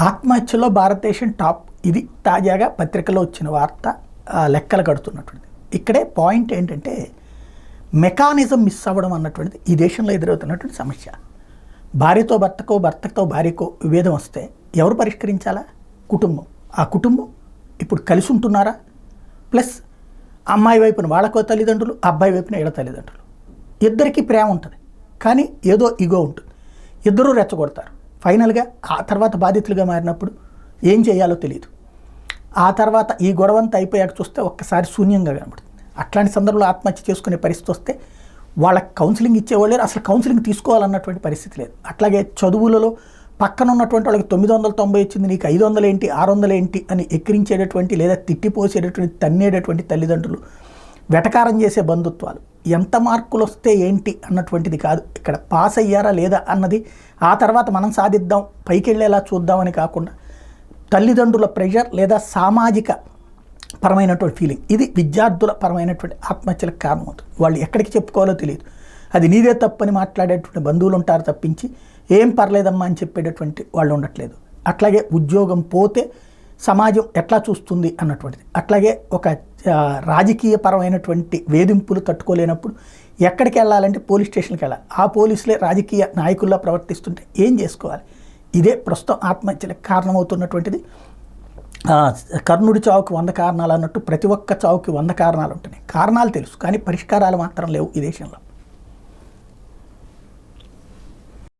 ఆత్మహత్యలో భారతదేశం టాప్. ఇది తాజాగా పత్రికలో వచ్చిన వార్త, లెక్కలు కడుతున్నటువంటిది. ఇక్కడే పాయింట్ ఏంటంటే మెకానిజం మిస్ అవ్వడం అన్నటువంటిది ఈ దేశంలో ఎదురవుతున్నటువంటి సమస్య. భార్యతో భర్తకో, భర్తతో భార్యకో విభేదం వస్తే ఎవరు పరిష్కరించాలా? కుటుంబం. ఆ కుటుంబం ఇప్పుడు కలిసి ఉంటున్నారా? ప్లస్ అమ్మాయి వైపున వాళ్ళకో తల్లిదండ్రులు, అబ్బాయి వైపున ఈడ తల్లిదండ్రులు. ఇద్దరికీ ప్రేమ ఉంటుంది, కానీ ఏదో ఇగో ఉంటుంది. ఇద్దరూ రెచ్చగొడతారు. ఫైనల్గా ఆ తర్వాత బాధితులుగా మారినప్పుడు ఏం చేయాలో తెలియదు. ఆ తర్వాత ఈ గొడవంతా అయిపోయాక చూస్తే ఒక్కసారి శూన్యంగా కనబడుతుంది. అట్లాంటి సందర్భంలో ఆత్మహత్య చేసుకునే పరిస్థితి వస్తే వాళ్ళకి కౌన్సిలింగ్ ఇచ్చేవాళ్ళు అసలు కౌన్సిలింగ్ తీసుకోవాలన్నటువంటి పరిస్థితి లేదు. అట్లాగే చదువులలో పక్కన ఉన్నటువంటి వాళ్ళకి 990 వచ్చింది, నీకు 500 ఏంటి, 600 ఏంటి అని ఎక్కిరించేటటువంటి లేదా తిట్టిపోసేటటువంటి, తన్నేటటువంటి తల్లిదండ్రులు, వెటకారం చేసే బంధుత్వాలు. ఎంత మార్కులు వస్తే ఏంటి అన్నటువంటిది కాదు, ఇక్కడ పాస్ అయ్యారా లేదా అన్నది ఆ తర్వాత మనం సాధిద్దాం, పైకి వెళ్ళేలా చూద్దామని కాకుండా తల్లిదండ్రుల ప్రెషర్ లేదా సామాజిక పరమైనటువంటి ఫీలింగ్, ఇది విద్యార్థుల పరమైనటువంటి ఆత్మహత్యలకు కారణమవుతుంది. వాళ్ళు ఎక్కడికి చెప్పుకోవాలో తెలియదు. అది నీదే తప్పని మాట్లాడేటువంటి బంధువులు ఉంటారు తప్పించి ఏం పర్లేదమ్మా అని చెప్పేటటువంటి వాళ్ళు ఉండట్లేదు. అట్లాగే ఉద్యోగం పోతే సమాజం ఎట్లా చూస్తుంది అన్నటువంటిది. అట్లాగే ఒక రాజకీయ పరమైనటువంటి వేధింపులు తట్టుకోలేనప్పుడు ఎక్కడికి వెళ్ళాలంటే పోలీస్ స్టేషన్కి వెళ్ళాలి. ఆ పోలీసులే రాజకీయ నాయకుల్లా ప్రవర్తిస్తుంటే ఏం చేసుకోవాలి? ఇదే ప్రస్తుతం ఆత్మహత్యలకు కారణమవుతున్నటువంటిది. కర్ణుడి చావుకి 100 కారణాలు అన్నట్టు ప్రతి ఒక్క చావుకి 100 కారణాలు ఉంటున్నాయి. కారణాలు తెలుసు, కానీ పరిష్కారాలు మాత్రం లేవు ఈ దేశంలో.